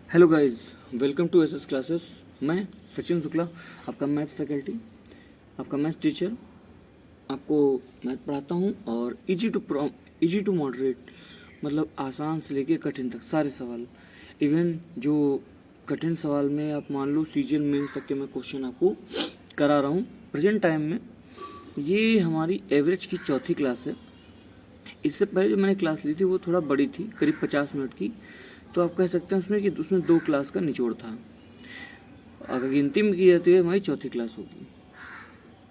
Hello guys, welcome to SS classes. मैं सचिन शुक्ला, आपका maths faculty, आपका मैथ्स टीचर। आपको मैथ पढ़ाता हूँ और इजी टू मॉडरेट, मतलब आसान से लेके कठिन तक सारे सवाल। इवन जो कठिन सवाल में आप मान लो सीजन मेंस तक के मैं क्वेश्चन आपको करा रहा हूँ प्रेजेंट टाइम में। ये हमारी एवरेज की चौथी क्लास है। इससे पहले जो मैंने क्लास ली थी वो थोड़ा बड़ी थी, करीब 50 मिनट की। तो आप कह सकते हैं उसमें कि उसमें 2 क्लास का निचोड़ था। अगर गिनती में की जाती है हमारी चौथी क्लास होगी,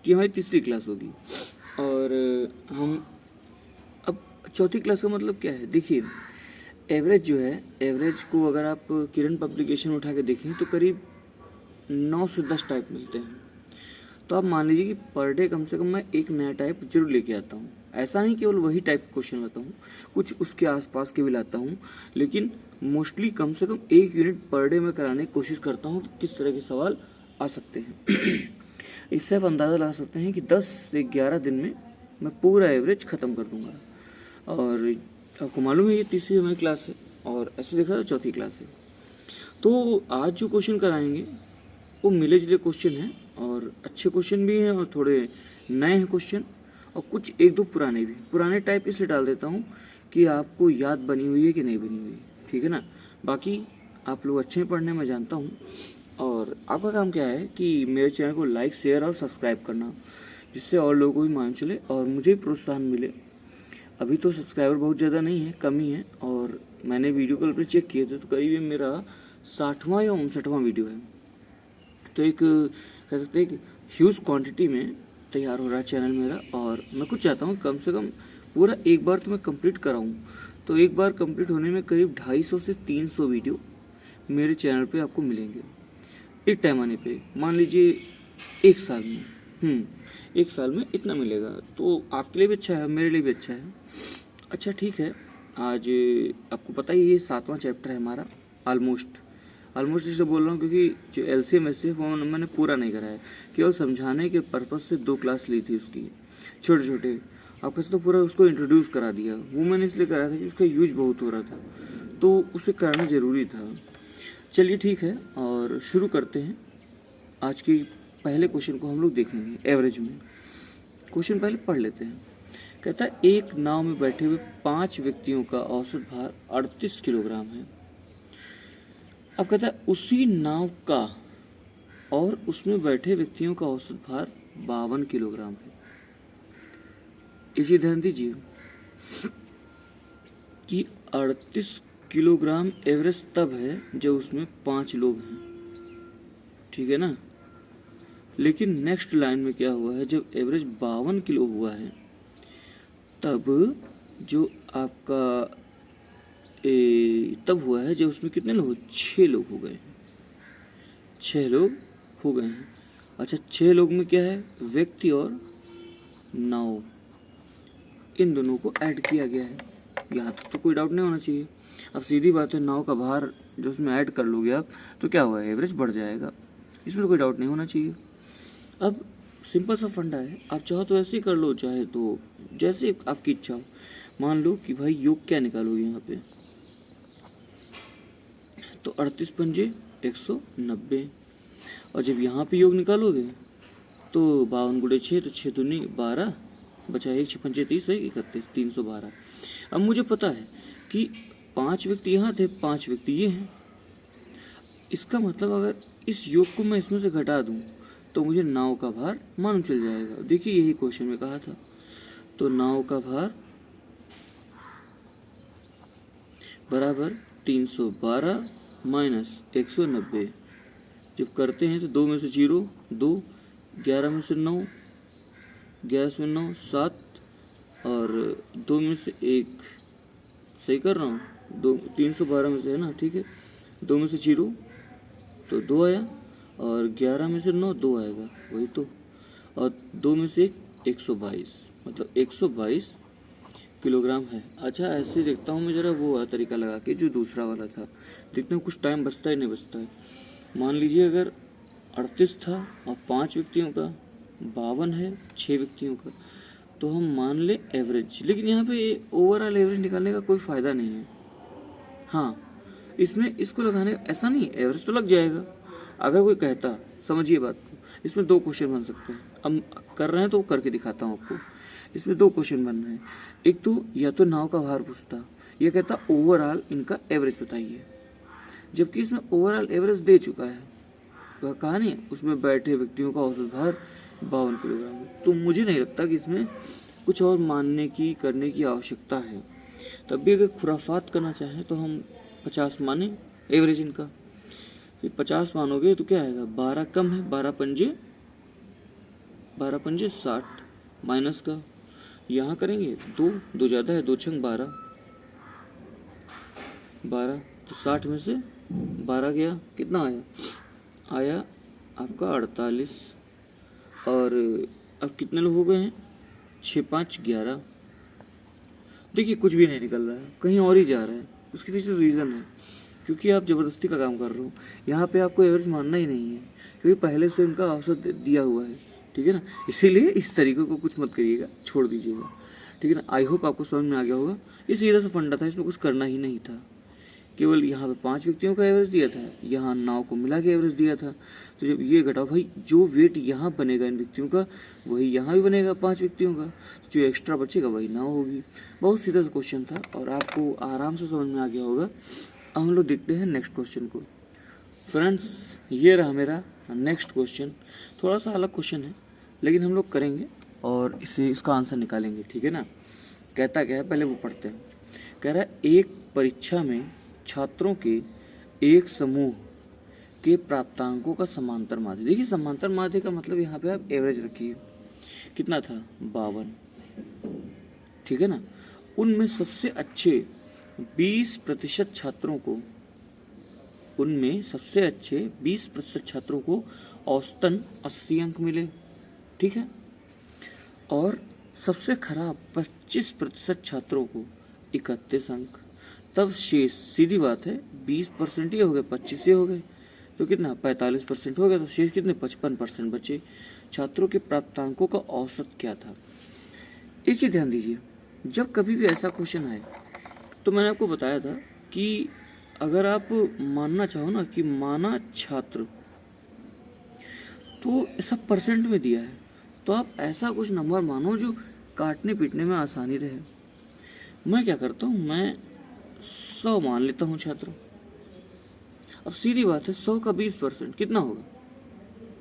कि हमारी तीसरी क्लास होगी। और हम अब चौथी क्लास का मतलब क्या है, देखिए एवरेज जो है, एवरेज को अगर आप किरण पब्लिकेशन उठा के देखें तो करीब 9 से 10 टाइप मिलते हैं। तो आप मान लीजिए कि पर डे कम से कम मैं एक नया टाइप जरूर लेके आता हूँ। ऐसा नहीं केवल वही टाइप क्वेश्चन लाता हूँ, कुछ उसके आसपास के भी लाता हूँ, लेकिन मोस्टली कम से कम 1 यूनिट पर डे में कराने की कोशिश करता हूँ कि किस तरह के सवाल आ सकते हैं। इससे आप अंदाज़ा लगा सकते हैं कि 10 से 11 दिन में मैं पूरा एवरेज ख़त्म कर दूँगा। और आपको मालूम है ये तीसरी हमारी क्लास है और ऐसे देखा तो चौथी क्लास है। तो आज जो क्वेश्चन कराएंगे वो मिले जुले क्वेश्चन हैं और अच्छे क्वेश्चन भी हैं और थोड़े नए हैं क्वेश्चन, और कुछ एक दो पुराने भी। पुराने टाइप इसलिए डाल देता हूँ कि आपको याद बनी हुई है कि नहीं बनी हुई, ठीक है ना। बाकी आप लोग अच्छे हैं पढ़ने, मैं जानता हूँ। और आपका काम क्या है कि मेरे चैनल को लाइक, शेयर और सब्सक्राइब करना, जिससे और लोगों को भी मालूम चले और मुझे भी प्रोत्साहन मिले। अभी तो सब्सक्राइबर बहुत ज़्यादा नहीं है, कम ही है। और मैंने वीडियो कॉल पर चेक किए थे तो करीब मेरा 60वां या 59वां वीडियो है। तो एक कह सकते हैं कि ह्यूज क्वांटिटी में तैयार हो रहा है चैनल मेरा। और मैं कुछ चाहता हूँ कम से कम पूरा एक बार तो मैं कंप्लीट कराऊँ। तो एक बार कंप्लीट होने में करीब 250 से 300 वीडियो मेरे चैनल पे आपको मिलेंगे एक टाइम आने पे। मान लीजिए एक साल में, एक साल में इतना मिलेगा, तो आपके लिए भी अच्छा है, मेरे लिए भी अच्छा है। अच्छा ठीक है, आज आपको पता ही है ये 7वां चैप्टर है हमारा। ऑलमोस्ट ऑलमोस्ट इसलिए बोल रहा हूँ क्योंकि जो एलसीएम एचसीएफ वो मैंने पूरा नहीं करा है, केवल समझाने के पर्पज़ से 2 क्लास ली थी उसकी, छोटे छोटे। आपके साथ तो पूरा उसको इंट्रोड्यूस करा दिया। वो मैंने इसलिए करा था कि उसका यूज बहुत हो रहा था, तो उसे कराना ज़रूरी था। चलिए ठीक है, और शुरू करते हैं। आज की पहले क्वेश्चन को हम लोग देखेंगे एवरेज में। क्वेश्चन पहले पढ़ लेते हैं। कहता है एक नाव में बैठे हुए 5 व्यक्तियों का औसत भार 38 किलोग्राम है। अब कहता है उसी नाव का और उसमें बैठे व्यक्तियों का औसत भार 52 किलोग्राम है। इसे ध्यान दीजिए कि 38 किलोग्राम एवरेज तब है जब उसमें 5 लोग हैं, ठीक है ना। लेकिन नेक्स्ट लाइन में क्या हुआ है, जब एवरेज 52 किलो हुआ है तब जो आपका तब हुआ है जब उसमें कितने लोग, 6 लोग हो गए, 6 लोग हो गए हैं। अच्छा 6 लोग में क्या है, व्यक्ति और नाव, इन दोनों को ऐड किया गया है। यहाँ तक तो कोई डाउट नहीं होना चाहिए। अब सीधी बात है, नाव का भार जो उसमें ऐड कर लोगे आप तो क्या होगा, एवरेज बढ़ जाएगा। इसमें तो कोई डाउट नहीं होना चाहिए। अब सिंपल सा फंडा है, आप चाहो तो ऐसे ही कर लो, चाहे तो जैसे आपकी इच्छा हो। मान लो कि भाई योग क्या निकालोगे यहाँ पे, तो 38 पंजे 190। और जब यहाँ पे योग निकालोगे तो 52 गुणे 6, तो 6 दूनी 12, बचा 1 6 पंजे 30 है 31, 312। अब मुझे पता है कि 5 व्यक्ति यहाँ थे, 5 व्यक्ति ये हैं। इसका मतलब अगर इस योग को मैं इसमें से घटा दूँ तो मुझे नाव का भार मालूम चल जाएगा। देखिए यही क्वेश्चन में कहा था। तो नाव का भार बराबर 312 माइनस 190। जब करते हैं तो 2 में से 0 2, 11 में से 9, 11 में 9 7, और 2 में से 1, सही कर रहा हूँ, 2 312 में से है ना, ठीक है। 2 में से 0 तो 2 आया, और 11 में से 9 2 आएगा, वही तो। और 2 में से 1 122, मतलब 122 किलोग्राम है। अच्छा ऐसे देखता हूँ मैं ज़रा वो वाला तरीका लगा के जो दूसरा वाला था, देखता हूँ कुछ टाइम बचता है नहीं बचता है। मान लीजिए अगर 38 था और 5 व्यक्तियों का, 52 है 6 व्यक्तियों का, तो हम मान लें एवरेज। लेकिन यहाँ पे ओवरऑल एवरेज निकालने का कोई फ़ायदा नहीं है। हाँ इसमें इसको लगाने ऐसा नहीं, एवरेज तो लग जाएगा। अगर कोई कहता, समझिए बात को, इसमें 2 क्वेश्चन बन सकते हैं। अब कर रहे हैं तो करके दिखाता हूँ आपको। इसमें 2 क्वेश्चन बन रहे हैं। एक तो या तो नाव का भार पूछता, यह कहता ओवरऑल इनका एवरेज बताइए, जबकि इसमें ओवरऑल एवरेज दे चुका है। वह कहा नहीं, उसमें बैठे व्यक्तियों का औसत भार 52 किलोग्राम है। तो मुझे नहीं लगता कि इसमें कुछ और मानने की करने की आवश्यकता है। तब भी अगर खुराफात करना चाहें तो हम 50 माने एवरेज इनका। फिर 50 मानोगे तो क्या आएगा, 12 कम है, 12 पंजे 60, माइनस का यहाँ करेंगे 2 ज़्यादा है, 2 छंग 12, तो 60 में से 12 गया, कितना आया आपका 48। और अब कितने लोग हो गए हैं, 6 5 11। देखिए कुछ भी नहीं निकल रहा है, कहीं और ही जा रहा है। उसके पीछे रीज़न है, क्योंकि आप ज़बरदस्ती का काम कर रहे हो। यहाँ पे आपको एवरेज मानना ही नहीं है, क्योंकि पहले से इनका औसत दिया हुआ है, ठीक है ना। इसीलिए इस तरीके को कुछ मत करिएगा, छोड़ दीजिएगा, ठीक है ना। आई होप आपको समझ में आ गया होगा। ये सीधा सा फंडा था, इसमें कुछ करना ही नहीं था। केवल यहाँ पे 5 व्यक्तियों का एवरेज दिया था, यहाँ नाव को मिला के एवरेज दिया था। तो जब ये घटाओ भाई, जो वेट यहाँ बनेगा इन व्यक्तियों का वही यहाँ भी बनेगा 5 व्यक्तियों का, तो जो एक्स्ट्रा बचेगा वही नाव होगी। बहुत सीधा सा क्वेश्चन था और आपको आराम से समझ में आ गया होगा। अब हम लोग देखते हैं नेक्स्ट क्वेश्चन को। फ्रेंड्स, ये रहा मेरा नेक्स्ट क्वेश्चन। थोड़ा सा अलग क्वेश्चन है, लेकिन हम लोग करेंगे और इसका आंसर निकालेंगे, ठीक है ना। कहता क्या है, पहले वो पढ़ते हैं। कह रहा है एक परीक्षा में छात्रों के एक समूह के प्राप्तांकों का समांतर माध्य। देखिए समांतर माध्य का मतलब यहाँ पे आप एवरेज रखिए, कितना था 52, ठीक है ना। उनमें सबसे अच्छे 20% छात्रों को, उनमें सबसे अच्छे 20% छात्रों को औसतन 80 अंक मिले, ठीक है। और सबसे खराब 25% छात्रों को 31 अंक। तब शेष, सीधी बात है, 20% ये हो गए, 25 ये हो गए, तो कितना 45% हो गया। तो शेष कितने 55% बचे। छात्रों के प्राप्तांकों का औसत क्या था। एक चीज़ ध्यान दीजिए, जब कभी भी ऐसा क्वेश्चन आए तो मैंने आपको बताया था कि अगर आप मानना चाहो ना कि माना छात्र, तो सब परसेंट में दिया है, तो आप ऐसा कुछ नंबर मानो जो काटने पीटने में आसानी रहे। मैं क्या करता हूँ, मैं 100 मान लेता हूँ छात्र। अब सीधी बात है, 100 का 20% कितना होगा,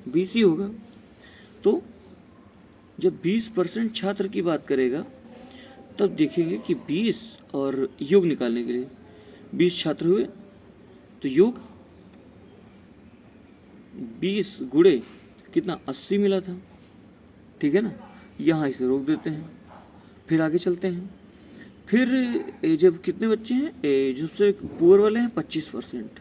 20 ही होगा। तो जब 20% छात्र की बात करेगा तब देखेंगे कि 20 और योग निकालने के लिए 20 छात्र हुए, तो योग 20 गुणे कितना 80 मिला था, ठीक है ना। यहाँ इसे रोक देते हैं, फिर आगे चलते हैं। फिर जब कितने बच्चे हैं, जो सबसे पुअर वाले हैं 25%,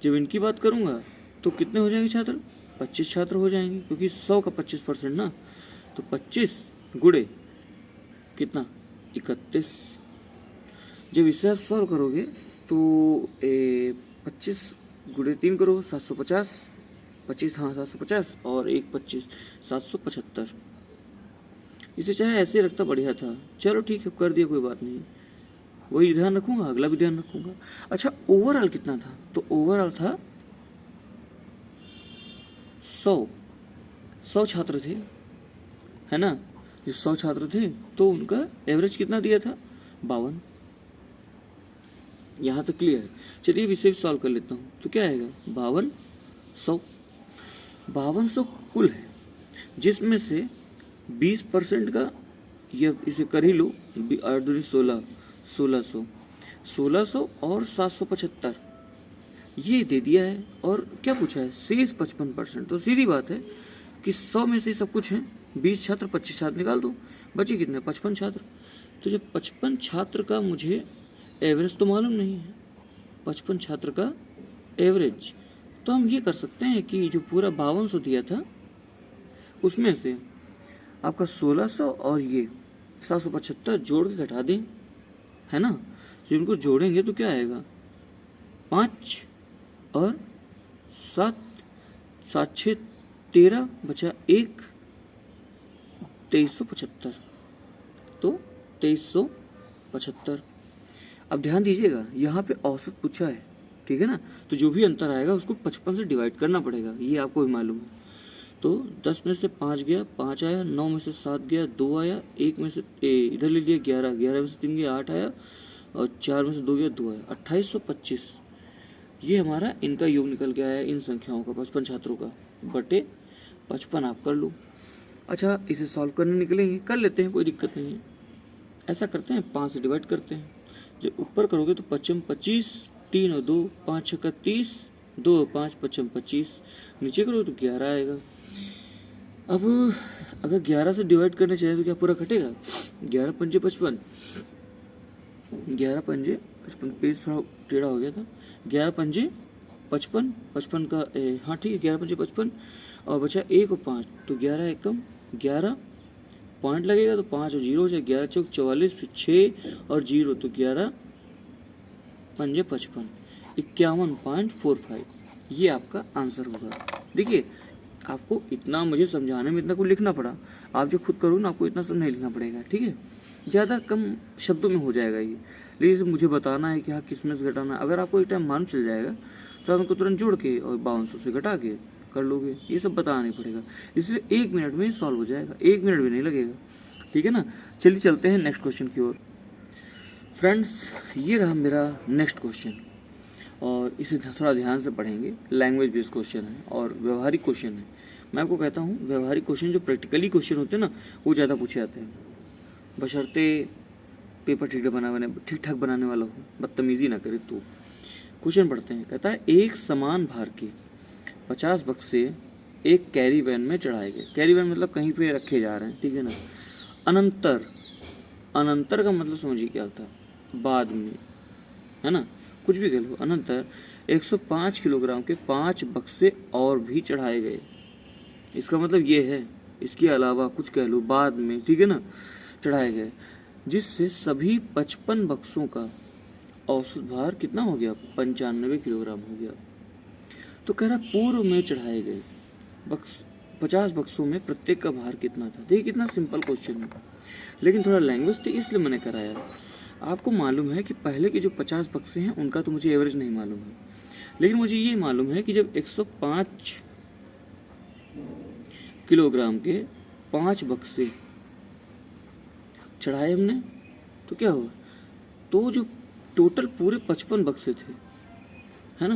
जब इनकी बात करूँगा तो कितने हो जाएंगे छात्र, 25 छात्र हो जाएंगे, क्योंकि 100 का 25% ना, तो 25 गुणे कितना 31। जब इसे आप सॉल्व करोगे तो 25 गुणे 3 करो 750, 25 हाँ 750 और 1 25 775। इसे चाहे ऐसे रखता बढ़िया था, चलो ठीक है कर दिया, कोई बात नहीं, वही ध्यान रखूंगा, अगला भी ध्यान रखूंगा। अच्छा ओवरऑल कितना था, तो ओवरऑल था 100 छात्र थे, है ना। जो 100 छात्र थे तो उनका एवरेज कितना दिया था 52। यहाँ तक क्लियर है। चलिए अब इसे सॉल्व कर लेता हूँ, तो क्या आएगा 5200 कुल है, जिसमें से 20% का, ये इसे कर ही लो, 8 दूनी 16, 1600 और 775 ये दे दिया है। और क्या पूछा है, शेष 55%। तो सीधी बात है कि 100 में से सब कुछ है, 20 छात्र 25 छात्र निकाल दो, बचे कितने 55 छात्र। तो जब 55 छात्र का मुझे एवरेज तो मालूम नहीं है, 55 छात्र का एवरेज, तो हम ये कर सकते हैं कि जो पूरा 5200 दिया था उसमें से आपका 1600 और ये 775 जोड़ के घटा दें, है ना। तो इनको जोड़ेंगे तो क्या आएगा, 5 और 7, 7 6 13 बचा 1, 2375। तो 2375। अब ध्यान दीजिएगा, यहाँ पे औसत पूछा है, ठीक है ना। तो जो भी अंतर आएगा उसको 55 से डिवाइड करना पड़ेगा, ये आपको भी मालूम है। तो 10 में से 5 गया 5 आया, 9 में से 7 गया 2 आया, 1 में से इधर ले लिया 11, 11 में से 3 गया 8 आया, और 4 में से 2 गया 2 आया, 2825। ये हमारा इनका योग निकल के आया इन संख्याओं का, 55 छात्रों का बटे 55 आप कर लो। अच्छा, इसे सॉल्व करने निकलेंगे, कर लेते हैं, कोई दिक्कत नहीं है। ऐसा करते हैं, 5 से डिवाइड करते हैं। जब ऊपर करोगे तो 55 25, 3 और 2 5 6 30, 2 और 5 55 25। नीचे करोगे तो 11 आएगा। अब अगर 11 से डिवाइड करना चाहिए तो क्या पूरा कटेगा? 11 पंजे 55, 11 पंजे 55, पेज थोड़ा टेढ़ा हो गया था। 11 पंजे 55, 55 का हाँ ठीक है, 11 पंजे 55, और बचा 1 और 5, तो 11 एकम 11 पॉइंट लगेगा तो 5 और 0 हो जाए, 11 चौक 44, फिर 6 और 0, तो 11 पंजे 55, 51.45। ये आपका आंसर होगा। देखिए, आपको इतना मुझे समझाने में इतना कुछ लिखना पड़ा, आप जो खुद करोगे ना आपको इतना सब नहीं लिखना पड़ेगा, ठीक है। ज़्यादा कम शब्दों में हो जाएगा ये, लेकिन मुझे बताना है कि हाँ किसमें से घटाना। अगर आपको एक टाइम मालूम चल जाएगा तो आप उनको तुरंत जोड़ के और 5200 से घटा के कर लोगे, ये सब बताना नहीं पड़ेगा। इसलिए 1 मिनट में सॉल्व हो जाएगा, 1 मिनट भी नहीं लगेगा, ठीक है ना। चलिए चलते हैं नेक्स्ट क्वेश्चन की ओर। फ्रेंड्स, ये रहा मेरा नेक्स्ट क्वेश्चन, और इसे थोड़ा ध्यान से पढ़ेंगे। लैंग्वेज बेस्ड क्वेश्चन है और व्यवहारिक क्वेश्चन है। मैं आपको कहता हूँ, व्यवहारिक क्वेश्चन जो प्रैक्टिकली क्वेश्चन होते हैं ना, वो ज़्यादा पूछे जाते हैं, बशर्ते पेपर ठीक ठाक बनाने वाला हो, बदतमीजी ना करे। तो क्वेश्चन पढ़ते हैं। कहता है, एक समान भार के 50 बक्से एक कैरी वैन में चढ़ाए गए। कैरी वैन मतलब कहीं पे रखे जा रहे हैं, ठीक है ना। अनंतर, अनंतर का मतलब समझिए क्या होता है, बाद में, है ना, कुछ भी कह लो। अनंतर 105 किलोग्राम के 5 बक्से और भी चढ़ाए गए। इसका मतलब ये है, इसके अलावा कुछ कह लो, बाद में, ठीक है ना, चढ़ाए गए, जिससे सभी 55 बक्सों का औसत भार कितना हो गया? 95 किलोग्राम हो गया। तो कह रहा पूर्व में चढ़ाए गए 50 बक्सों में प्रत्येक का भार कितना था। देखिए कितना सिंपल क्वेश्चन है, लेकिन थोड़ा लैंग्वेज थी इसलिए मैंने कराया। आपको मालूम है कि पहले के जो 50 बक्से हैं उनका तो मुझे एवरेज नहीं मालूम है, लेकिन मुझे ये मालूम है कि जब 105 किलोग्राम के 5 बक्से चढ़ाए हमने तो क्या हुआ, तो जो टोटल पूरे 55 बक्से थे, है ना,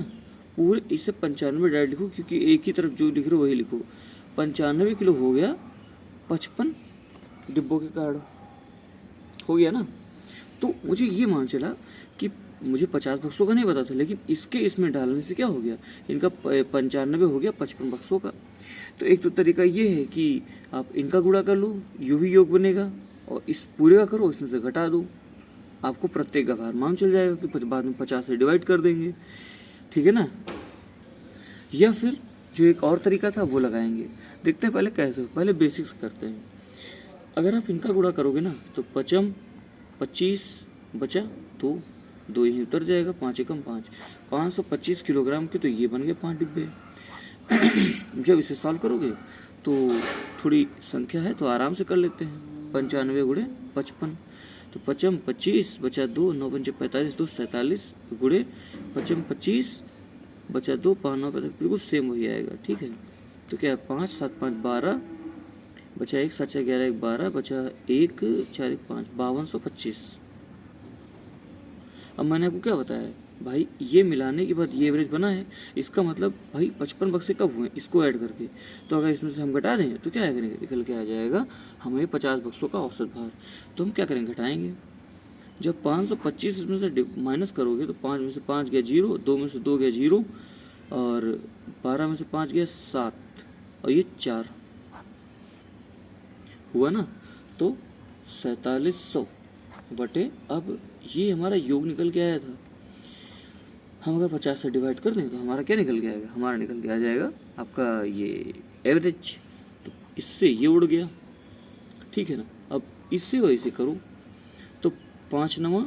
पूरे, इसे 95 डायरेक्ट लिखो क्योंकि एक ही तरफ जो लिख रहे हो वही लिखो। 95 किलो हो गया 55 डिब्बों के कार्ड, हो गया ना। तो मुझे ये मान चला कि मुझे 50 बक्सों का नहीं पता था, लेकिन इसके इसमें डालने से क्या हो गया, इनका 95 हो गया 55 बक्सों का। तो एक तो तरीका ये है कि आप इनका गुणा कर लो, यूं ही योग बनेगा, और इस पूरे का करो, इसमें से घटा दो, आपको प्रत्येक का भार मान चल जाएगा कि बाद में 50 से डिवाइड कर देंगे, ठीक है ना। या फिर जो एक और तरीका था वो लगाएंगे। देखते हैं पहले कैसे, पहले बेसिक्स करते हैं। अगर आप इनका गुणा करोगे ना तो 25 बचा 2, 2 ही उतर जाएगा, 5 एकम 5, 525 किलोग्राम के, तो ये बन गए 5 डिब्बे। जब इसे सॉल्व करोगे तो थोड़ी संख्या है तो आराम से कर लेते हैं। 95 गुणे 55, तो 55 25 बचा 2, 9 पंजे 45, 2 47 गुणे 55 25 बचा 2, 5 9 45, बिल्कुल सेम वही आएगा, ठीक है। तो क्या है, 5 7 5 12 बचा 1 7 4 11 1 12 बचा 1 4 1 5, 5225। अब मैंने आपको क्या बताया भाई, ये मिलाने के बाद ये एवरेज बना है, इसका मतलब भाई 55 बक्से कब हुए इसको ऐड करके। तो अगर इसमें से हम घटा दें तो क्या करेंगे, निकल के आ जाएगा हमें 50 बक्सों का औसत भार। तो हम क्या करेंगे, घटाएंगे। जब 525 इसमें से माइनस करोगे तो 5 में से 5 गया 0, 2 में से 2 गया 0, और 12 में से 5 गया 7, और ये 4 हुआ ना। तो 4700 बटे, अब ये हमारा योग निकल के आया था। हम अगर 50 से डिवाइड कर दें तो हमारा क्या निकल के आएगा, हमारा निकल के आ जाएगा आपका ये एवरेज। तो इससे ये उड़ गया, ठीक है ना। अब इससे और इसे करो तो 5 9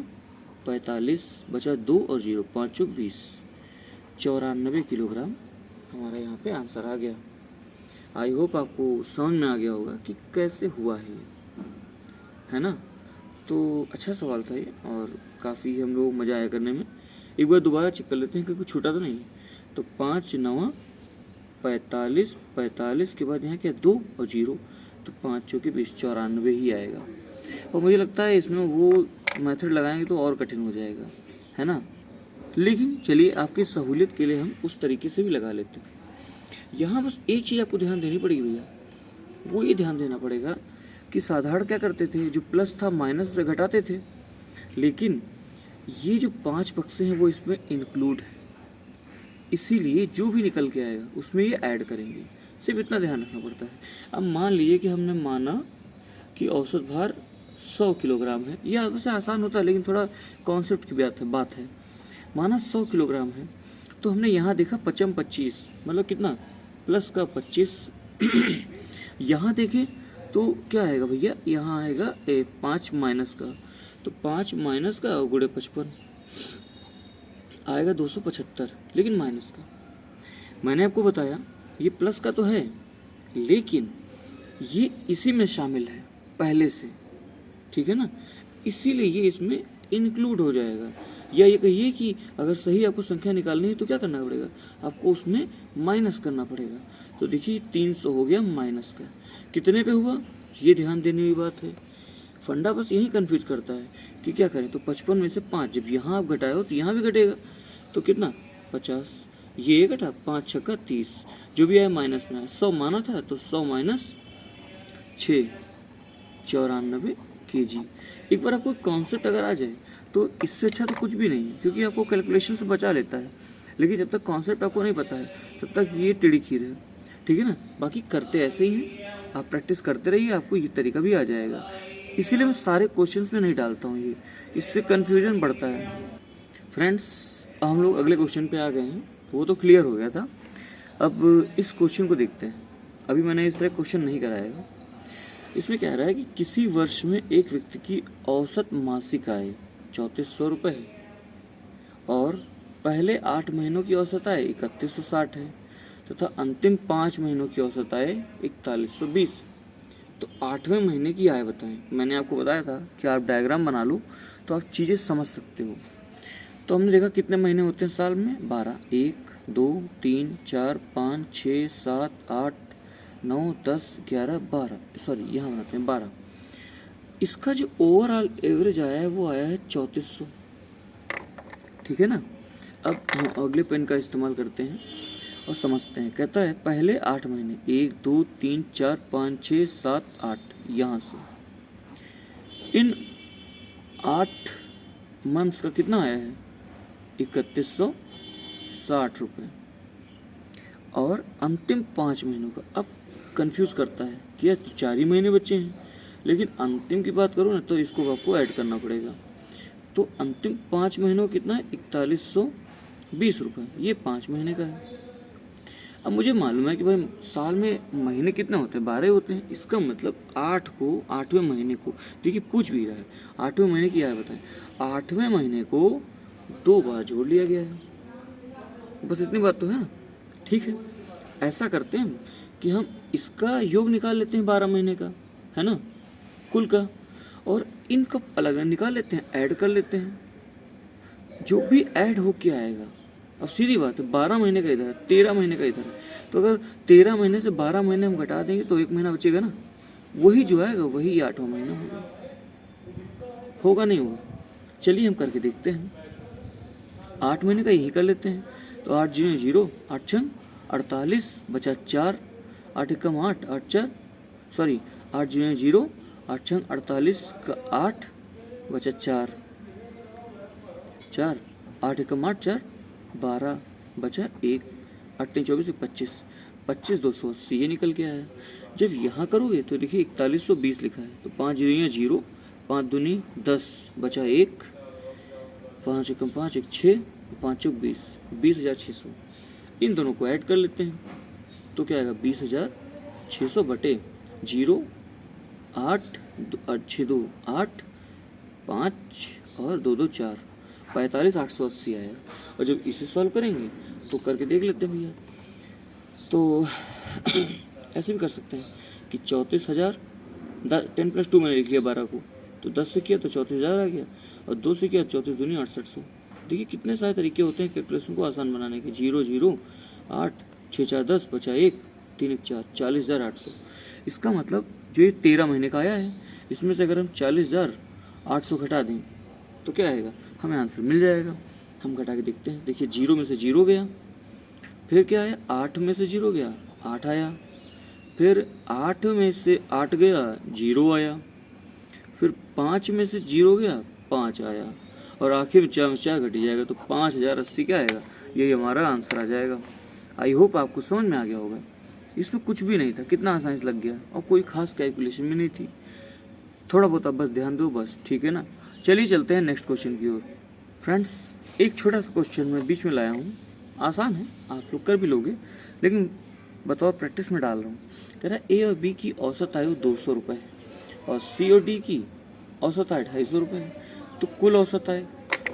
45 बचा 2 और 0, 5 चौक 20, 94 किलोग्राम हमारा यहाँ पे आंसर आ गया। आई होप आपको समझ में आ गया होगा कि कैसे हुआ है ना। तो अच्छा सवाल था ये, और काफ़ी हम लोग मज़ा आया करने में, एक बार दोबारा चेक कर लेते हैं कि कुछ छूटा तो नहीं। तो 5 9 45, 45 के बाद यहाँ क्या 2 और 0, तो 5 चौके 20, 94 ही आएगा। और मुझे लगता है इसमें वो मेथड लगाएंगे तो और कठिन हो जाएगा, है ना। लेकिन चलिए आपकी सहूलियत के लिए हम उस तरीके से भी लगा लेते हैं। यहाँ बस एक चीज़ आपको ध्यान देनी पड़ेगी भैया, वो ये ध्यान देना पड़ेगा कि साधारण क्या करते थे, जो प्लस था माइनस से घटाते थे, लेकिन ये जो 5 बक्से हैं वो इसमें इंक्लूड है, इसीलिए जो भी निकल के आएगा उसमें ये ऐड करेंगे। सिर्फ इतना ध्यान रखना पड़ता है। अब मान लीजिए कि हमने माना कि औसत भार 100 किलोग्राम है, यह वैसे आसान होता है लेकिन थोड़ा कॉन्सेप्ट की बात है। माना 100 किलोग्राम है, तो हमने यहाँ देखा 55 25, मतलब कितना प्लस का 25 यहाँ देखें तो क्या आएगा भैया, यहाँ आएगा 5 माइनस का, तो 5 माइनस का गुणे 55 आएगा 275, लेकिन माइनस का। मैंने आपको बताया ये प्लस का तो है, लेकिन ये इसी में शामिल है पहले से, ठीक है ना, इसीलिए ये इसमें इंक्लूड हो जाएगा। या ये कहिए कि अगर सही आपको संख्या निकालनी है तो क्या करना पड़ेगा, आपको उसमें माइनस करना पड़ेगा। तो देखिए 300 हो गया माइनस का, कितने पे हुआ, ये ध्यान देने की बात है। फंडा बस यही कंफ्यूज करता है कि क्या करें। तो 55 में से 5 जब यहाँ आप घटाए तो यहाँ भी घटेगा, तो कितना 50, ये घटा 5 छक्का 30, जो भी आया माइनस में है। 100 माना था तो 100 माइनस 6, 94 kg। एक बार आपको कॉन्सेप्ट अगर आ जाए तो इससे अच्छा तो कुछ भी नहीं है, क्योंकि आपको कैलकुलेशन से बचा लेता है। लेकिन जब तक कॉन्सेप्ट आपको नहीं पता है तब तक ये टेढ़ी खीर है, ठीक है ना। बाकी करते ऐसे ही हैं, आप प्रैक्टिस करते रहिए, आपको ये तरीका भी आ जाएगा। इसीलिए मैं सारे क्वेश्चंस में नहीं डालता हूँ ये, इससे कन्फ्यूजन बढ़ता है। फ्रेंड्स हम लोग अगले क्वेश्चन पे आ गए हैं, वो तो क्लियर हो गया था। अब इस क्वेश्चन को देखते हैं। अभी मैंने इस तरह क्वेश्चन नहीं कराया। इसमें कह रहा है कि किसी वर्ष में एक व्यक्ति की औसत मासिक आय 3400 रुपये है और पहले 8 महीनों की औसत आय 3160 है तथा अंतिम 5 महीनों की औसत आय 4120। तो 8वें महीने की आय बताएं। मैंने आपको बताया था कि आप डायग्राम बना लो तो आप चीज़ें समझ सकते हो। तो हमने देखा कितने महीने होते हैं साल में, 12, 1 2 3 4 5 6 7 8 9 10 11 12, सॉरी यहाँ बनाते हैं 12। इसका जो ओवरऑल एवरेज आया है वो आया है 3400, ठीक है ना। अब हम अगले पेन का इस्तेमाल करते हैं और समझते हैं। कहता है पहले 8 महीने 1 2 3 4 5 6 7 8, यहाँ से इन 8 मंथ्स का कितना आया है 3160 रुपये और अंतिम 5 महीनों का। अब कंफ्यूज करता है कि यार 4 ही महीने बचे हैं, लेकिन अंतिम की बात करूँ ना तो इसको आपको ऐड करना पड़ेगा। तो अंतिम 5 महीनों का कितना है 4120 रुपये, ये 5 महीने का है। अब मुझे मालूम है कि भाई साल में महीने कितने होते हैं, 12 होते हैं। इसका मतलब 8 को 8वें महीने को, देखिए पूछ भी रहा है 8वें महीने की आय बताएं, 8वें महीने को 2 बार जोड़ लिया गया है, बस इतनी बात तो है ना। ठीक है, ऐसा करते हैं कि हम इसका योग निकाल लेते हैं 12 महीने का, है ना, कुल का, और इनका अलग अलग निकाल लेते हैं, ऐड कर लेते हैं। जो भी ऐड हो के आएगा, अब सीधी बात है 12 महीने का इधर है, 13 महीने का इधर है, तो अगर 13 महीने से 12 महीने हम घटा देंगे तो 1 महीना बचेगा ना, वही जो आएगा वही 8वां महीना होगा। होगा नहीं होगा, चलिए हम करके देखते हैं। 8 महीने का यही कर लेते हैं। तो 8 जीरो 0, 8 छंग 48 बचा 4, 8 एकम 8, 8 4 सॉरी 8 जीरो 0, 8 छंग 48 का 8 बचा 4, 8 एकम 8 4 12 बचा 1, 8 3 24 25, 25 280 ये निकल के आया। जब यहाँ करोगे तो देखिए 4120 लिखा है, तो 5 जीरो 0, 5 दूनी 10 बचा 1, 5 एकम 5 1 6, 5 चौक 20, 20,600। इन दोनों को ऐड कर लेते हैं तो क्या आएगा 20,600 बटे 0, 8 6 2 8, 5 और 2 2 4, 45,880 आया। और जब इसे सॉल्व करेंगे तो करके देख लेते हैं भैया। तो ऐसे भी कर सकते हैं कि 34,000, 10 + 2 मैंने लिख लिया 12 को, तो 10 से किया तो 34,000 आ गया, और 2 से किया 34 दूनी 6800, देखिए कितने सारे तरीके होते हैं कैलकुलेशन को आसान बनाने के। 0 0 8 6 4 10 बचा 1 3 1 4 40,800। इसका मतलब जो ये 13 महीने का आया है, इसमें से अगर हम 40,800 घटा दें तो क्या आएगा, हमें आंसर मिल जाएगा। हम घटा के देखते हैं। देखिए 0 में से 0 गया, फिर क्या आया, 8 में से 0 गया 8 आया, फिर 8 में से 8 गया 0 आया, फिर 5 में से 0 गया 5 आया, और आखिर में 4 में 4 घट जाएगा तो 5080 क्या आएगा, यही हमारा आंसर आ जाएगा। आई होप आपको समझ में आ गया होगा। इसमें कुछ भी नहीं था, कितना आसानी से लग गया और कोई खास कैलकुलेशन भी नहीं थी। थोड़ा बहुत आप बस ध्यान दो बस, ठीक है ना। चलिए चलते हैं नेक्स्ट क्वेश्चन की ओर। फ्रेंड्स एक छोटा सा क्वेश्चन मैं बीच में लाया हूँ, आसान है, आप लोग कर भी लोगे, लेकिन बतौर प्रैक्टिस में डाल रहा हूँ। कह रहा है ए और बी की औसत आयु 200 रुपये है और सी और डी की औसत आय 250 रुपये है, तो कुल औसत आय,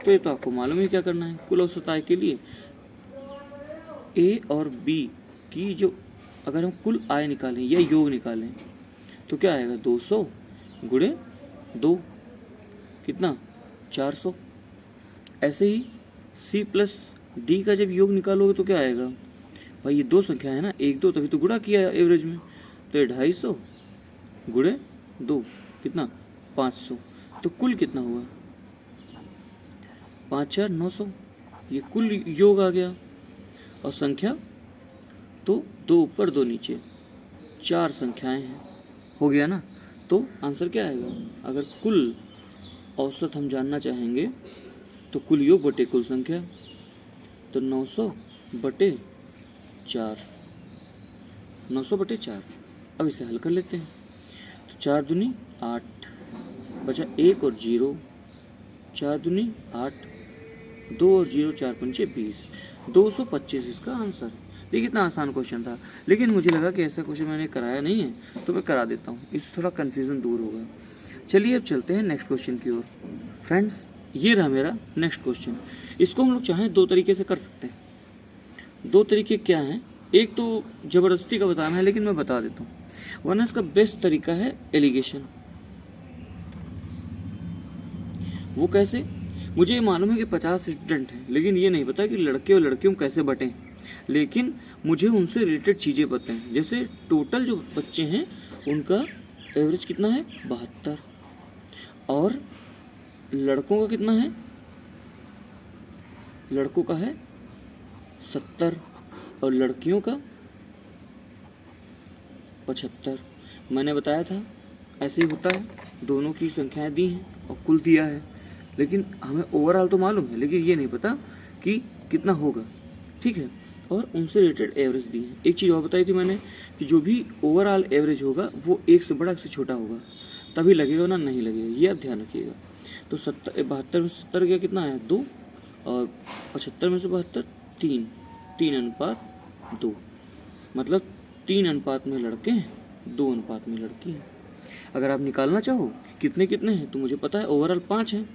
तो ये तो आपको मालूम है क्या करना है। कुल औसत आय के लिए ए और बी की जो अगर हम कुल आय निकालें या योग निकालें तो क्या आएगा, 200 गुणे 2 कितना 400। ऐसे ही सी प्लस डी का जब योग निकालोगे तो क्या आएगा, भाई ये दो संख्या है ना, 1 2 तभी तो गुणा किया है एवरेज में, तो ये 250 गुणे 2 कितना 500, तो कुल कितना हुआ 5,900। ये कुल योग आ गया। और संख्या तो 2 ऊपर 2 नीचे 4 संख्याएं हैं, हो गया ना। तो आंसर क्या आएगा, अगर कुल औसत हम जानना चाहेंगे तो कुल योग बटे कुल संख्या, तो 900 बटे 4, 900 बटे 4। अब इसे हल कर लेते हैं। तो 4 दूनी 8, बचा 1 और 0, 4 दूनी 8, 2 और 0 4 पंचे 20, 225 इसका आंसर। देखिए कितना आसान क्वेश्चन था, लेकिन मुझे लगा कि ऐसा क्वेश्चन मैंने कराया नहीं है तो मैं करा देता हूँ, इससे थोड़ा कन्फ्यूज़न दूर होगा। चलिए अब चलते हैं नेक्स्ट क्वेश्चन की ओर। फ्रेंड्स ये रहा मेरा नेक्स्ट क्वेश्चन। इसको हम लोग चाहें 2 तरीके से कर सकते हैं। 2 तरीके क्या हैं, एक तो ज़बरदस्ती का बताना है, लेकिन मैं बता देता हूँ, वरना इसका बेस्ट तरीका है एलिगेशन। वो कैसे, मुझे ये मालूम है कि 50 स्टूडेंट हैं, लेकिन ये नहीं पता कि लड़के और लड़कियों कैसे बटें, लेकिन मुझे उनसे रिलेटेड चीज़ें पता हैं। जैसे टोटल जो बच्चे हैं उनका एवरेज कितना है 72, और लड़कों का कितना है, लड़कों का है 70 और लड़कियों का 75। मैंने बताया था ऐसे ही होता है, दोनों की संख्याएं दी हैं और कुल दिया है, लेकिन हमें ओवरऑल तो मालूम है, लेकिन ये नहीं पता कि कितना होगा, ठीक है। और उनसे रिलेटेड एवरेज दी है। एक चीज़ और बताई थी मैंने कि जो भी ओवरऑल एवरेज होगा वो एक से बड़ा एक से छोटा होगा, तभी लगेगा ना नहीं लगेगा, ये आप ध्यान रखिएगा। तो 72 में 70 गया कितना आया 2, और 75 में से 72 3, 3 अनुपात 2, मतलब 3 अनुपात में लड़के हैं 2 अनुपात में लड़की हैं। अगर आप निकालना चाहो कि कितने कितने हैं, तो मुझे पता है ओवरऑल 5 हैं,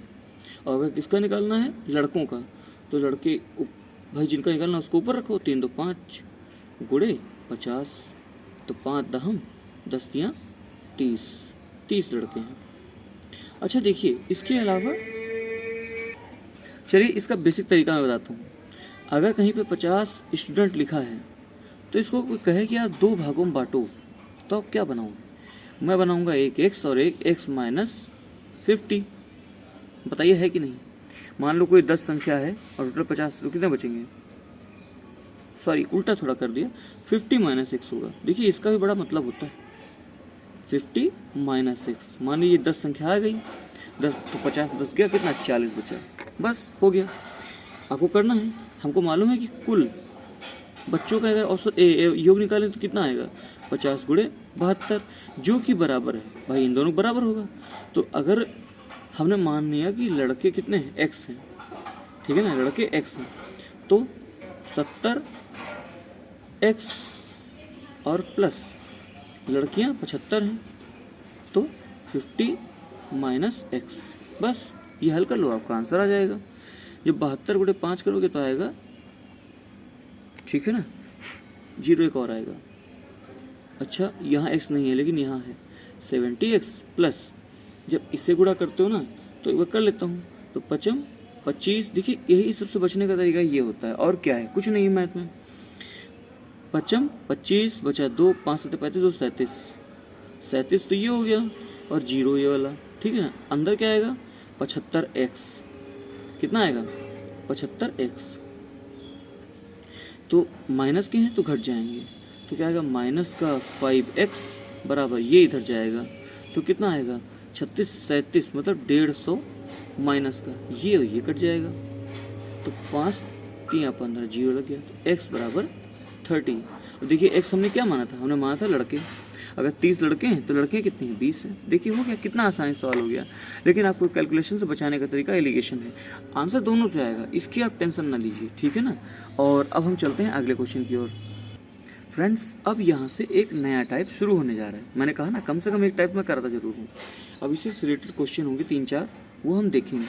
और अगर किसका निकालना है लड़कों का, तो लड़के भाई जिनका निकालना उसको ऊपर रखो, 3 2 5 गुणे 50, तो 5 दहम 10 तियाँ 30, 30 लड़के हैं। अच्छा देखिए इसके अलावा चलिए इसका बेसिक तरीका मैं बताता हूँ। अगर कहीं पे 50 स्टूडेंट लिखा है तो इसको कोई कहे कि आप 2 भागों में बांटो, तो आप क्या बनाओगे, मैं बनाऊंगा एक x और एक x माइनस 50। बताइए है कि नहीं। मान लो कोई 10 संख्या है और टोटल 50, तो कितने बचेंगे, सॉरी उल्टा थोड़ा कर दिया, 50 माइनस x होगा। देखिए इसका भी बड़ा मतलब होता है, 50 माइनस x, मान लीजिए 10 संख्या आ गई, 10 तो 50 10 गया कितना 40 बचा, बस हो गया। आपको करना है, हमको मालूम है कि कुल बच्चों का अगर औसत योग निकालें तो कितना आएगा 50 गुणे 72, जो कि बराबर है, भाई इन दोनों बराबर होगा। तो अगर हमने मान लिया कि लड़के कितने हैं x हैं, ठीक है ना, लड़के x हैं, तो 70 x और प्लस लड़कियां 75 हैं, तो 50 माइनस x, बस ये हल कर लो आपका आंसर आ जाएगा। जब 72 गुणे 5 करोगे तो आएगा, ठीक है ना, 0 एक और आएगा। अच्छा यहाँ x नहीं है लेकिन यहाँ है 70x प्लस, जब इससे गुणा करते हो ना तो एक बार कर लेता हूँ, तो 55 25, देखिए यही सबसे बचने का तरीका ये होता है, और क्या है, कुछ नहीं है मैथ में। 25 बचा 2, 5 7 35 और 37 तो ये हो गया, और 0 ये वाला, ठीक है ना। अंदर क्या आएगा, 75x, कितना आएगा 75x, तो माइनस के हैं तो घट जाएंगे, तो क्या आएगा माइनस का 5x बराबर ये इधर जाएगा, तो कितना आएगा 36 37, मतलब 150 माइनस का ये कट जाएगा, तो 5 3 15 0 लग गया, तो x बराबर 30। और देखिए x हमने क्या माना था, हमने माना था लड़के, अगर 30 लड़के हैं तो लड़के कितने हैं 20 हैं। देखिए हो गया, कितना आसान सवाल हो गया। लेकिन आपको कैलकुलेशन से बचाने का तरीका एलिगेशन है, आंसर दोनों से आएगा, इसकी आप टेंशन ना लीजिए, ठीक है ना। और अब हम चलते हैं अगले क्वेश्चन की ओर। फ्रेंड्स अब यहाँ से एक नया टाइप शुरू होने जा रहा है, मैंने कहा ना कम से कम एक टाइप में कराता जरूर हूँ। अब इससे रिलेटेड क्वेश्चन होंगे 3-4, वो हम देखेंगे।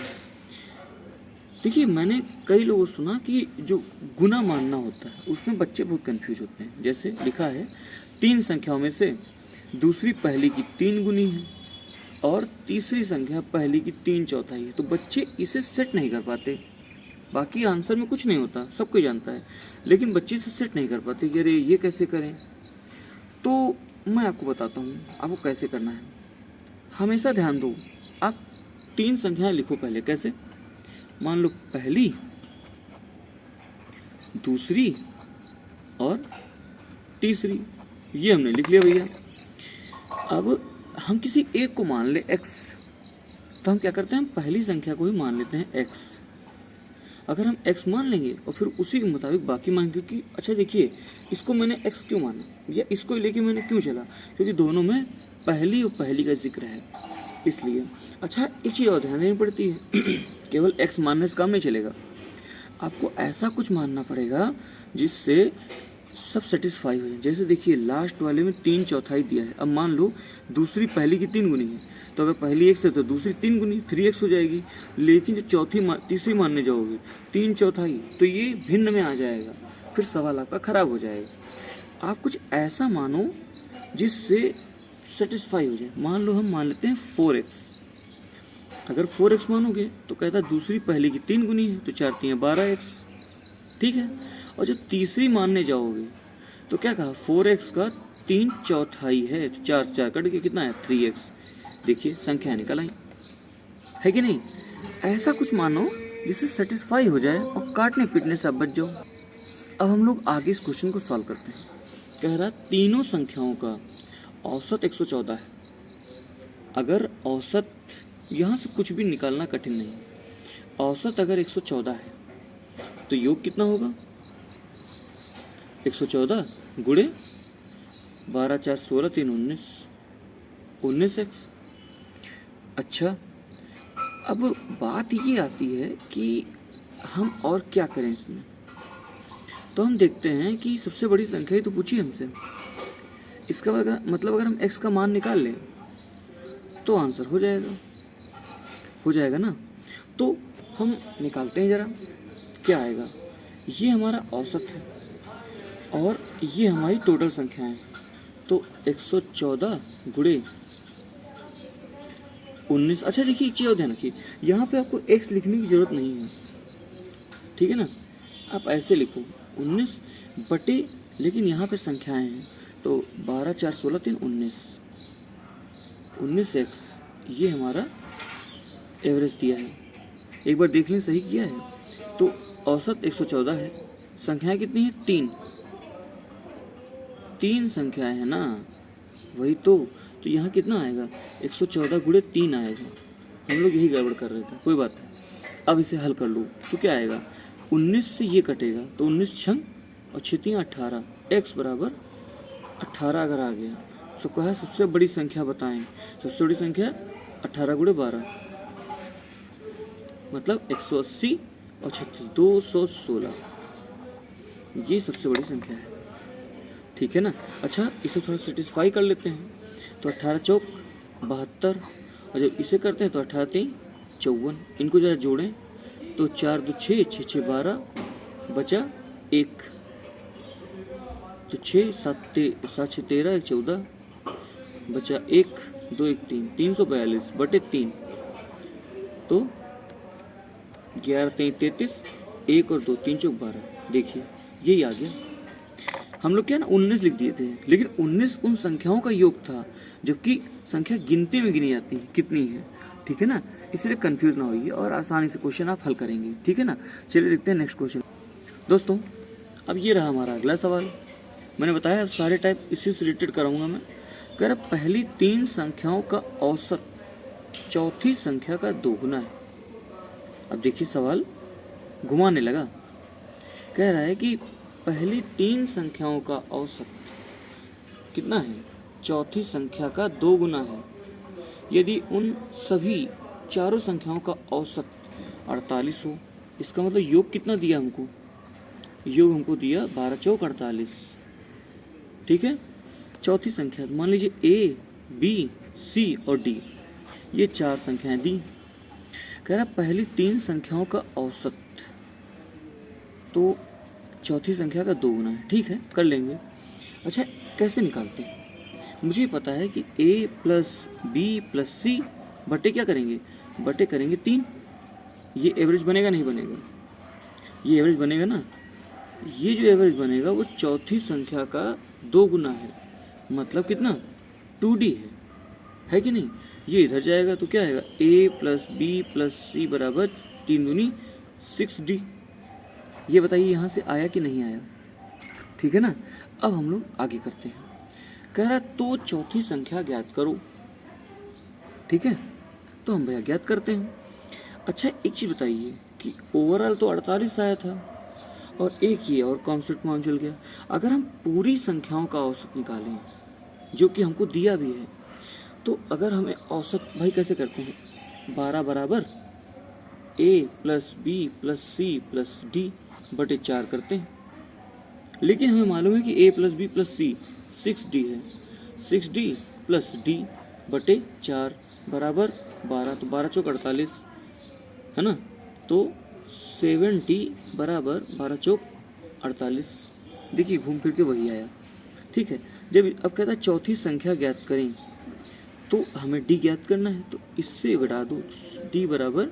देखिए मैंने कई लोगों को सुना कि जो गुना मानना होता है उसमें बच्चे बहुत कंफ्यूज होते हैं। जैसे लिखा है 3 संख्याओं में से दूसरी पहली की 3 गुनी है और तीसरी संख्या पहली की 3/4 है, तो बच्चे इसे सेट नहीं कर पाते। बाकी आंसर में कुछ नहीं होता, सब कोई जानता है, लेकिन बच्चे इसे सेट नहीं कर पाते कि अरे ये कैसे करें। तो मैं आपको बताता हूँ आपको कैसे करना है। हमेशा ध्यान दो, आप 3 संख्याएं लिखो पहले। कैसे, मान लो पहली, दूसरी और तीसरी, ये हमने लिख लिया भैया। अब हम किसी एक को मान ले x, तो हम क्या करते हैं, हम पहली संख्या को ही मान लेते हैं x। अगर हम x मान लेंगे और फिर उसी के मुताबिक बाकी मान, क्योंकि अच्छा देखिए इसको मैंने x क्यों माना या इसको लेके मैंने क्यों चला, क्योंकि दोनों में पहली और पहली का जिक्र है, इसलिए। अच्छा एक चीज़ और ध्यान देनी पड़ती है केवल x मानने से काम नहीं चलेगा, आपको ऐसा कुछ मानना पड़ेगा जिससे सब सेटिस्फाई हो जाए। जैसे देखिए लास्ट वाले में 3/4 दिया है, अब मान लो दूसरी पहली की 3 गुनी है, तो अगर पहली x है तो दूसरी 3 गुनी 3x हो जाएगी। लेकिन जो तीसरी मानने जाओगे 3/4, तो ये भिन्न में आ जाएगा, फिर सवाल आपका खराब हो जाएगा। आप कुछ ऐसा मानो जिससे सेटिस्फाई हो जाए। मान लो हम मान लेते हैं 4x, अगर 4x मानोगे तो कहता है दूसरी पहली की 3 गुनी है, तो 4 3 12x, ठीक है। और जब तीसरी मानने जाओगे तो क्या कहा, 4x का 3/4 है, तो 4 4 कट के कितना है 3x। देखिए संख्या निकल आई, है कि नहीं। ऐसा कुछ मानो जिससे सेटिस्फाई हो जाए और काटने पीटने से आप बच जाओ। अब हम लोग आगे इस क्वेश्चन को सॉल्व करते हैं। कह रहा तीनों संख्याओं का औसत 114 है। अगर औसत, यहाँ से कुछ भी निकालना कठिन नहीं, औसत अगर 114 है तो योग कितना होगा, 114 गुणे 12 4 16 3 19, 19x। अच्छा अब बात ये आती है कि हम और क्या करें इसमें। तो हम देखते हैं कि सबसे बड़ी संख्या ही तो पूछी हमसे, इसका मतलब अगर हम x का मान निकाल लें तो आंसर हो जाएगा ना। तो हम निकालते हैं जरा, क्या आएगा, ये हमारा औसत है और ये हमारी टोटल संख्या है, तो 114 गुणे 19। अच्छा देखिए एक चीज़ और ध्यान रखिए, यहाँ पे आपको x लिखने की ज़रूरत नहीं है, ठीक है ना। आप ऐसे लिखो 19 बटे, लेकिन यहाँ पे संख्याएं हैं, तो 12 4 16 3 19, 19x, ये हमारा एवरेज दिया है। एक बार देख लें सही किया है। तो औसत 114 है, संख्याएं कितनी है, 3 संख्याएं है ना, वही तो यहाँ कितना आएगा, 114 गुणे 3 आएगा। हम लोग यही गड़बड़ कर रहे थे, कोई बात नहीं। अब इसे हल कर लो तो क्या आएगा, 19 से ये कटेगा तो 19 6 और 6 3 18, x बराबर 18 अगर आ गया तो कहा सबसे बड़ी संख्या बताएं, सबसे बड़ी संख्या 18 गुणे 12, मतलब 180 और 36 216, ये सबसे बड़ी संख्या है, ठीक है ना। अच्छा इसे थोड़ा सेटिस्फाई कर लेते हैं, तो 18 चौक 72, और जब इसे करते हैं तो 18 3 54, इनको जरा जोड़ें तो 4 2 6 6 6 12, बचा 1, तो 6 7 7 6 13 1 14, बचा 1 2 1 3, 342 बटे 3, तो 11 3 33, 1 और 2 3 चौक 12। देखिए यही आ गया। हम लोग क्या ना 19 लिख दिए थे, लेकिन 19 उन संख्याओं का योग था, जबकि संख्या गिनती में गिनी जाती है कितनी है, ठीक है ना। इसलिए कंफ्यूज ना होइए और आसानी से क्वेश्चन आप हल करेंगे, ठीक है ना। चलिए देखते हैं नेक्स्ट क्वेश्चन। दोस्तों अब ये रहा हमारा अगला सवाल। मैंने बताया सारे टाइप इसी से रिलेटेड कराऊंगा मैं। कह रहा पहली 3 संख्याओं का औसत चौथी संख्या का दोगुना है। अब देखिए सवाल घुमाने लगा। कह रहा है कि पहली 3 संख्याओं का औसत कितना है, चौथी संख्या का 2 गुना है। यदि उन सभी चारों संख्याओं का औसत 48 हो, इसका मतलब योग कितना दिया हमको, योग हमको दिया 12 चौक 48, ठीक है। चौथी संख्या मान लीजिए ए बी सी और डी, ये 4 संख्याएं दी। कह रहा पहली 3 संख्याओं का औसत, तो चौथी संख्या का 2 गुना है, ठीक है कर लेंगे। अच्छा कैसे निकालते हैं, मुझे पता है कि a प्लस बी प्लस सी बटे क्या करेंगे, बटे करेंगे 3। ये एवरेज बनेगा नहीं बनेगा, ये एवरेज बनेगा ना। ये जो एवरेज बनेगा वो चौथी संख्या का 2 गुना है, मतलब कितना 2d है कि नहीं। ये इधर जाएगा तो क्या आएगा, a प्लस बी प्लस सी बराबर 3 दूनी 6d। ये बताइए यहाँ से आया कि नहीं आया, ठीक है ना। अब हम लोग आगे करते हैं। कह रहा तो चौथी संख्या ज्ञात करो, ठीक है। तो हम भैया ज्ञात करते हैं। अच्छा एक चीज़ बताइए कि ओवरऑल तो 48 आया था और एक ही और कॉन्स्टेंट मान चल गया। अगर हम पूरी संख्याओं का औसत निकालें, जो कि हमको दिया भी है, तो अगर हमें औसत भाई कैसे करते हैं, 12 बराबर a plus B plus C plus D बटे 4 करते हैं। लेकिन हमें मालूम है कि a plus B plus C 6d है, 6d प्लस d बटे 4 बराबर 12, तो 12 चौक 48 है ना। तो 7d बराबर 12 चौक 48। देखिए घूम फिर के वही आया, ठीक है। जब अब कहता है चौथी संख्या ज्ञात करें, तो हमें d ज्ञात करना है, तो इससे घटा दो, d बराबर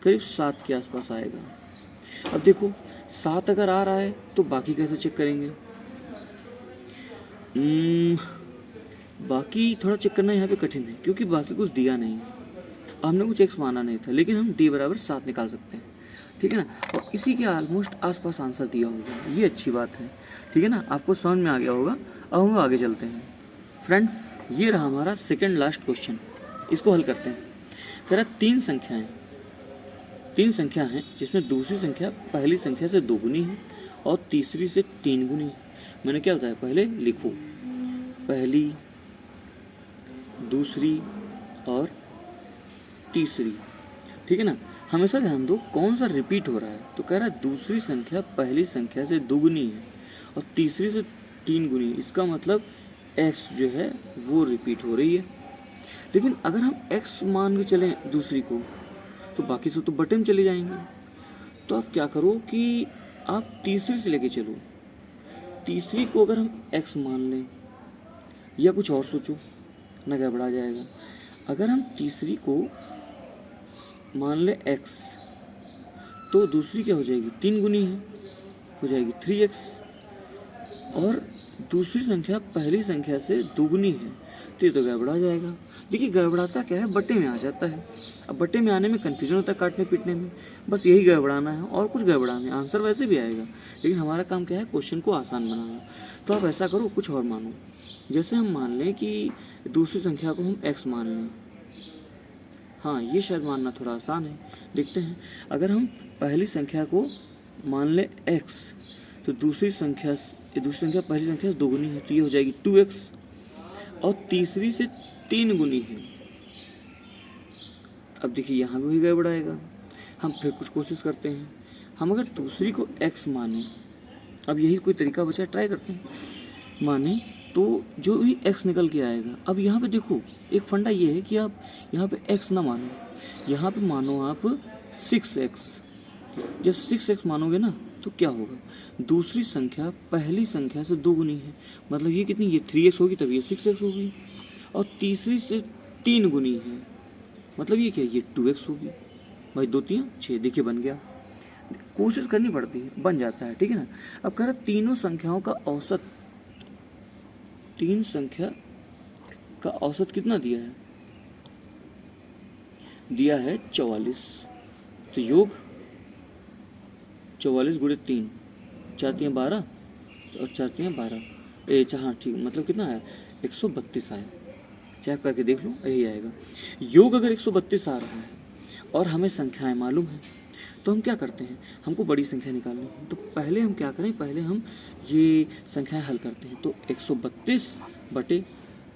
करीब 7 के आसपास आएगा। अब देखो 7 अगर आ रहा है तो बाकी कैसे चेक करेंगे, बाकी थोड़ा चेक करना यहाँ पे कठिन है, क्योंकि बाकी कुछ दिया नहीं है, हमने कुछ x माना नहीं था, लेकिन हम d बराबर 7 निकाल सकते हैं, ठीक है ना। और इसी के ऑलमोस्ट आसपास आंसर दिया होगा, ये अच्छी बात है, ठीक है ना। आपको समझ में आ गया होगा। अब हम आगे चलते हैं। फ्रेंड्स ये रहा हमारा सेकेंड लास्ट क्वेश्चन, इसको हल करते हैं। कह रहा 3 संख्या हैं जिसमें दूसरी संख्या पहली संख्या से 2 गुनी है और तीसरी से 3 गुनी है। मैंने क्या बताया, पहले लिखो, पहली दूसरी और तीसरी, ठीक है ना। हमेशा ध्यान दो कौन सा रिपीट हो रहा है। तो कह रहा है दूसरी संख्या पहली संख्या से 2 गुनी है और तीसरी से 3 गुनी, इसका मतलब x जो है वो रिपीट हो रही है। लेकिन अगर हम x मान के चलें दूसरी को, तो बाकी सब तो बटे में चले जाएंगे। तो आप क्या करो कि आप तीसरी से लेके चलो, तीसरी को अगर हम x मान लें या कुछ और सोचो ना, गड़बड़ा जाएगा। अगर हम तीसरी को मान ले x, तो दूसरी क्या हो जाएगी, 3 गुनी है, हो जाएगी 3x। और दूसरी संख्या पहली संख्या से 2 गुनी है, तो ये तो गड़बड़ा जाएगा। देखिए गड़बड़ाता क्या है, बट्टे में आ जाता है। अब बट्टे में आने में कन्फ्यूजन होता है काटने पीटने में, बस यही गड़बड़ाना है और कुछ गड़बड़ाना है। आंसर वैसे भी आएगा, लेकिन हमारा काम क्या है, क्वेश्चन को आसान बनाना। तो आप ऐसा करो, कुछ और मानो। जैसे हम मान लें कि दूसरी संख्या को हम x मान लें, हाँ ये शायद मानना थोड़ा आसान है। देखते हैं, अगर हम पहली संख्या को मान लें x, तो दूसरी संख्या पहली संख्या से 2 गुनी है, तो ये हो जाएगी 2x। और तीसरी से 3 गुनी है। अब देखिए यहाँ भी वही गड़बड़ाएगा। हम फिर कुछ कोशिश करते हैं। हम अगर दूसरी को x माने, अब यही कोई तरीका बचा, ट्राई करते हैं। माने तो जो भी x निकल के आएगा। अब यहाँ पे देखो एक फंडा ये है कि आप यहाँ पे x ना मानो, यहाँ पे मानो आप 6x। जब 6x मानोगे ना, तो क्या होगा, दूसरी संख्या पहली संख्या से 2 गुनी है, मतलब ये कितनी, ये 3x होगी, तब ये 6x होगी। और तीसरी से 3 गुनी है, मतलब ये क्या है, ये 2x होगी। भाई 2 3 6, देखिए बन गया। कोशिश करनी पड़ती है, बन जाता है, ठीक है ना। अब कह रहा तीनों संख्याओं का औसत, 3 संख्या का औसत कितना दिया है, दिया है 44। तो योग 44 गुणे 3, 4 3 12 और 4 3 12, हाँ ठीक, मतलब कितना है 132 आया। चेक करके देख लो, यही आएगा। योग अगर 132 आ रहा है और हमें संख्याएं मालूम है तो हम क्या करते हैं, हमको बड़ी संख्या निकालनी है। तो पहले हम क्या करें, पहले हम ये संख्याएं हल करते हैं। तो 132 बटे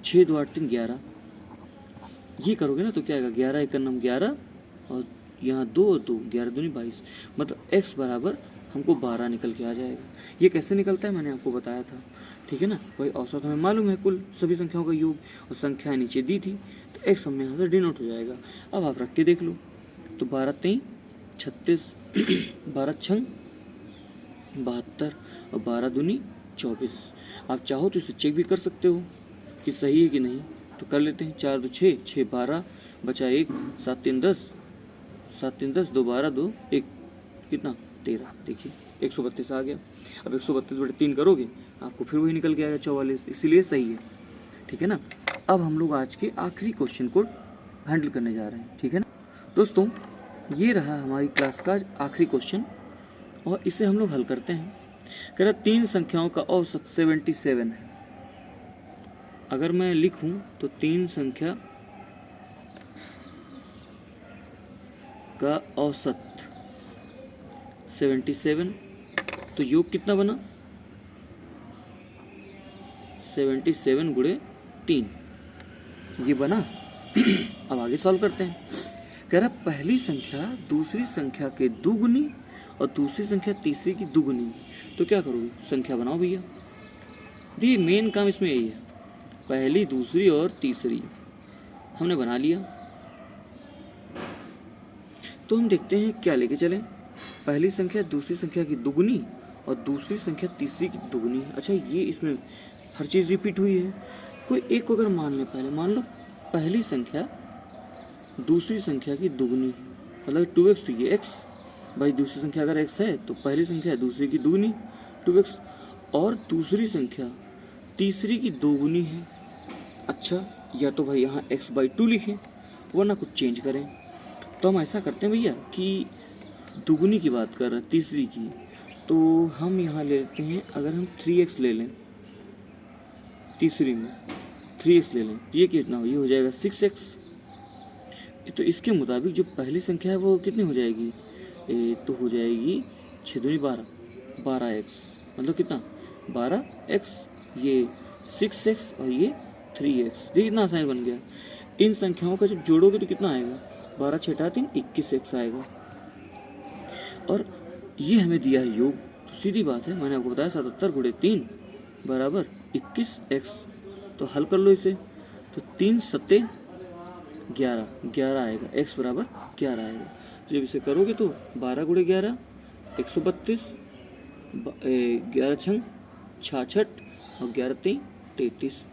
6 2 8 3 11, ये करोगे ना तो क्या आएगा, 11 1 9 11 और यहाँ 2 और 2, 11 दूनी 22, मतलब x बराबर हमको 12 निकल के आ जाएगा। ये कैसे निकलता है मैंने आपको बताया था, ठीक है ना। वही औसत हमें मालूम है कुल सभी संख्याओं का योग, और संख्याएं नीचे दी थी तो x हमें यहाँ से डिनोट हो जाएगा। अब आप रख के देख लो, तो 12 3 36, 12 6 72 और 12 दूनी 24। आप चाहो तो इसे चेक भी कर सकते हो कि सही है कि नहीं, तो कर लेते हैं। 4 2 6, 6 12, बचा 1, 7 3 10, 7 3 10, 2 12 2 1, कितना 13। देखिए 132 आ गया। अब 132 बटे 3 करोगे आपको फिर वही निकल के आएगा 44, इसीलिए सही है, ठीक है ना। अब हम लोग आज के आखिरी क्वेश्चन को हैंडल करने जा रहे हैं, ठीक है ना दोस्तों। ये रहा हमारी क्लास का आखिरी क्वेश्चन और इसे हम लोग हल करते हैं। कह रहा 3 संख्याओं का औसत 77 है। अगर मैं लिखूं तो 3 संख्या का औसत 77, तो योग कितना बना 77 गुणे 3, ये बना। अब आगे सॉल्व करते हैं। कह रहा पहली संख्या दूसरी संख्या के दुगुनी और दूसरी संख्या तीसरी की दुगुनी, तो क्या करोगे, संख्या बनाओ भैया। देखिए मेन काम इसमें यही है, पहली दूसरी और तीसरी हमने बना लिया। तो हम देखते हैं क्या लेके चलें। पहली संख्या दूसरी संख्या की दुगुनी और दूसरी संख्या तीसरी की दुगुनी। अच्छा ये इसमें हर चीज़ रिपीट हुई है। कोई एक को अगर मान ले, पहले मान लो पहली संख्या दूसरी संख्या की दुगुनी है, मतलब 2x, तो ये x भाई, दूसरी संख्या अगर x है तो पहली संख्या दूसरी की दुगुनी 2x, और दूसरी संख्या तीसरी की दोगुनी है। अच्छा या तो भाई यहाँ x/2 लिखें वरना कुछ चेंज करें। तो हम ऐसा करते हैं भैया कि दुगुनी की बात कर रहे हैं तीसरी की, तो हम यहाँ ले लेते हैं, अगर हम 3x ले लें, तीसरी में 3x ले लें, ये कितना हो, ये हो जाएगा 6x। तो इसके मुताबिक जो पहली संख्या है वो कितनी हो जाएगी, तो हो जाएगी 6 दूनी 12, 12x, मतलब कितना 12x, ये 6x और ये 3x। देखिए कितना आसान बन गया। इन संख्याओं का जब जोड़ोगे तो कितना आएगा, 12 6 3 21x आएगा। और ये हमें दिया है योग, तो सीधी बात है, मैंने आपको बताया 77 गुणे 3 बराबर 21x। तो हल कर लो इसे, तो 3 7 11, 11 आएगा, x बराबर 11 आएगा। तो जब इसे करोगे तो 12 गुणे 11 132, 11 6 66 और 11 3 33।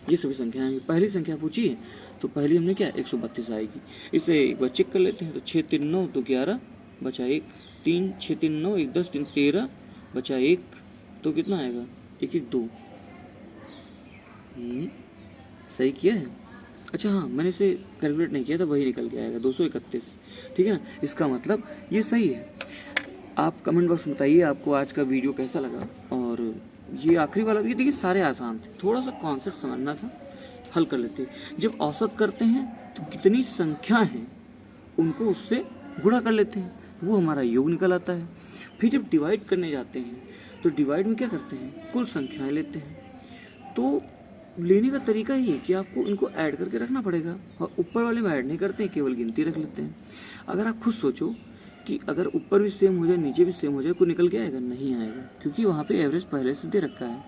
ये सभी संख्याएं हैं। पहली संख्या पूछी है तो पहली हमने क्या 132 आएगी। इसे एक बार चेक कर लेते हैं। तो 6 3 9, तो 11, बचा 1, 3 6 3 9 1 10 3 13, बचा 1, तो कितना आएगा 1 1 2। सही किया है। अच्छा हाँ, मैंने इसे कैलकुलेट नहीं किया था, वही निकल के आएगा 231, ठीक है ना। इसका मतलब ये सही है। आप कमेंट बॉक्स में बताइए आपको आज का वीडियो कैसा लगा। और ये आखिरी वाला भी देखिए सारे आसान थे, थोड़ा सा कॉन्सेप्ट समझना था, हल कर लेते। जब औसत करते हैं तो कितनी संख्या हैं उनको उससे गुणा कर लेते हैं, वो हमारा योग निकल आता है। फिर जब डिवाइड करने जाते हैं तो डिवाइड में क्या करते हैं, कुल संख्याएं लेते हैं। तो लेने का तरीका ये है कि आपको इनको ऐड करके रखना पड़ेगा, और ऊपर वाले में ऐड नहीं करते हैं, केवल गिनती रख लेते हैं। अगर आप खुद सोचो कि अगर ऊपर भी सेम हो जाए नीचे भी सेम हो जाए, को निकल के आएगा, नहीं आएगा, क्योंकि वहाँ पे एवरेज पहले से दे रखा है।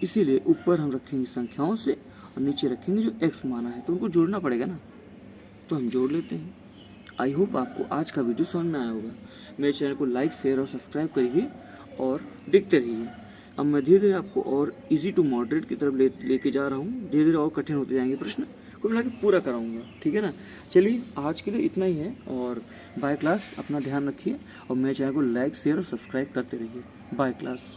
इसीलिए ऊपर हम रखेंगे संख्याओं से और नीचे रखेंगे जो x माना है, तो उनको जोड़ना पड़ेगा ना, तो हम जोड़ लेते हैं। आई होप आपको आज का वीडियो समझ में आया होगा। मेरे चैनल को लाइक शेयर और सब्सक्राइब करिए और देखते रहिए। अब मैं धीरे धीरे आपको और इजी टू मॉडरेट की तरफ लेके जा रहा हूँ। धीरे धीरे और कठिन होते जाएंगे प्रश्न, कुल मिला के पूरा कराऊंगा, ठीक है ना। चलिए आज के लिए इतना ही है, और बाय क्लास, अपना ध्यान रखिए और मेरे चैनल को लाइक शेयर और सब्सक्राइब करते रहिए। Bye class.